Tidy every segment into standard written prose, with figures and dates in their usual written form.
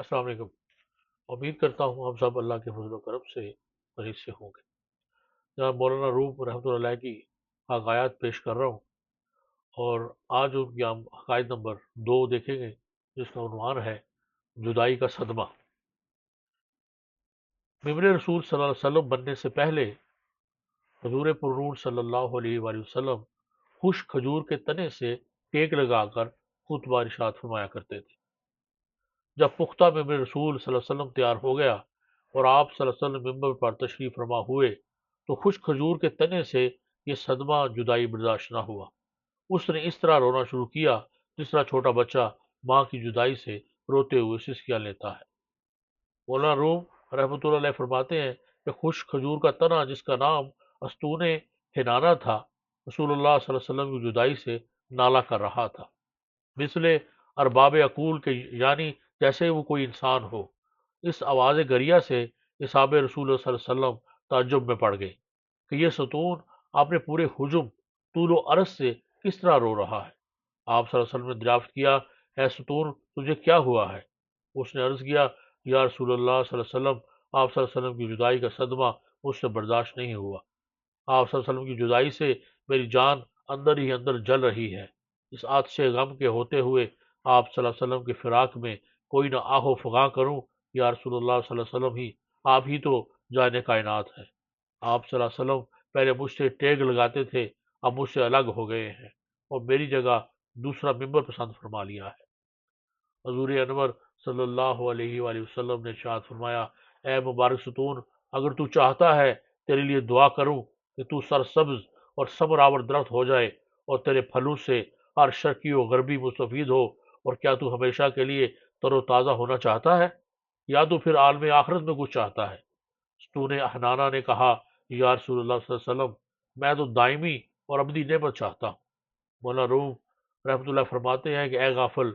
السلام علیکم۔ امید کرتا ہوں ہم سب اللہ کے فضل و کرم سے قریب سے ہوں گے۔ جناب مولانا روم رحمۃ اللہ علیہ کی حقائق پیش کر رہا ہوں، اور آج ان کی ہم حقائق نمبر 2 دیکھیں گے، جس کا عنوان ہے جدائی کا صدمہ۔ ممبر رسول صلی اللہ علیہ وسلم بننے سے پہلے حضور پرنور صلی اللہ علیہ وآلہ وسلم خشک کھجور کے تنے سے ٹیک لگا کر خطبہ ارشاد فرمایا کرتے تھے۔ جب پختہ ممبر رسول صلی اللہ علیہ وسلم تیار ہو گیا اور آپ صلی اللہ علیہ وسلم ممبر پر تشریف فرما ہوئے، تو خشک کھجور کے تنے سے یہ صدمہ جدائی برداشت نہ ہوا۔ اس نے اس طرح رونا شروع کیا جس طرح چھوٹا بچہ ماں کی جدائی سے روتے ہوئے سسکیاں لیتا ہے۔ مولانا روم رحمۃ اللہ علیہ فرماتے ہیں کہ خشک کھجور کا تنا، جس کا نام استون ہنانا تھا، رسول اللہ صلی اللہ علیہ وسلم کی جدائی سے نالہ کر رہا تھا، مثل ارباب عقول کے، یعنی جیسے وہ کوئی انسان ہو۔ اس آواز گریہ سے اصحاب رسول اللہ صلی اللہ علیہ وسلم تعجب میں پڑ گئے کہ یہ ستون آپ نے پورے حجم، طول و عرض سے کس طرح رو رہا ہے۔ آپ صلی اللہ علیہ وسلم نے دریافت کیا، اے ستون، تجھے کیا ہوا ہے؟ اس نے عرض کیا، یا رسول اللہ صلی اللہ علیہ وسلم، آپ صلی اللہ علیہ وسلم کی جدائی کا صدمہ مجھ سے برداشت نہیں ہوا۔ آپ صلی اللہ علیہ وسلم کی جدائی سے میری جان اندر ہی اندر جل رہی ہے۔ اس آتش غم کے ہوتے ہوئے آپ صلی اللہ علیہ وسلم کے فراق میں کوئی نہ آہ و فغاں کروں۔ یا رسول اللہ صلی اللہ علیہ وسلم، ہی آپ ہی تو جان کائنات ہے۔ آپ صلی اللہ علیہ وسلم پہلے مجھ سے ٹیگ لگاتے تھے، اب مجھ سے الگ ہو گئے ہیں اور میری جگہ دوسرا ممبر پسند فرما لیا ہے۔ حضور انور صلی اللہ علیہ وآلہ وسلم نے ارشاد فرمایا، اے مبارک ستون، اگر تو چاہتا ہے تیرے لیے دعا کروں کہ تو سرسبز اور ثمر آور درخت ہو جائے اور تیرے پھلوں سے ہر شرقی و غربی مستفید ہو، اور کیا تو ہمیشہ کے لیے تر و تازہ ہونا چاہتا ہے، یا تو پھر عالم آخرت میں کچھ چاہتا ہے؟ ستون احنانہ نے کہا، یا رسول اللہ صلی اللہ علیہ وسلم، میں تو دائمی اور ابدی نعمت چاہتا ہوں۔ مولانا روم رحمۃ اللہ فرماتے ہیں کہ اے غافل،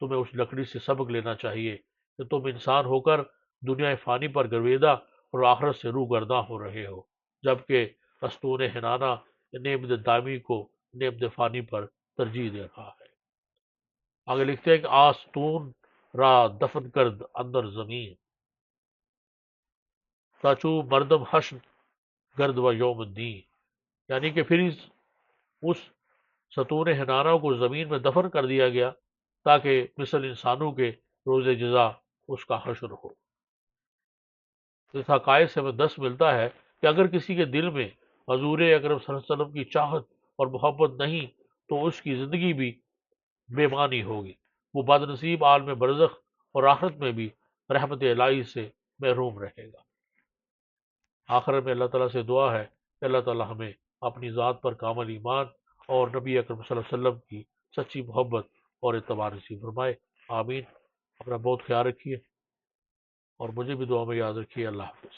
تمہیں اس لکڑی سے سبق لینا چاہیے کہ تم انسان ہو کر دنیا فانی پر گرویدہ اور آخرت سے روح گرداں ہو رہے ہو، جبکہ استون حنانہ نعمت دائمی کو نعمت فانی پر ترجیح دے رہا ہے۔ آگے لکھتے ہیں کہ آستون را دفن کرد اندر زمین، تاچو مردم حشر گرد و یوم الدین، یعنی کہ پھر اس ستون حنانہ کو زمین میں دفن کر دیا گیا تاکہ مثل انسانوں کے روز جزا اس کا حشر ہو۔ اس حقائق سے ہمیں دس ملتا ہے کہ اگر کسی کے دل میں حضور اکرم صلی اللہ علیہ وسلم کی چاہت اور محبت نہیں تو اس کی زندگی بھی بے معنی ہوگی، وہ بد نصیب عالم برزخ اور آخرت میں بھی رحمت الہی سے محروم رہے گا۔ آخر میں اللہ تعالیٰ سے دعا ہے کہ اللہ تعالیٰ ہمیں اپنی ذات پر کامل ایمان اور نبی اکرم صلی اللہ علیہ وسلم کی سچی محبت اور اتباع نصیب فرمائے۔ آمین۔ اپنا بہت خیال رکھیے اور مجھے بھی دعا میں یاد رکھیے۔ اللہ حافظ۔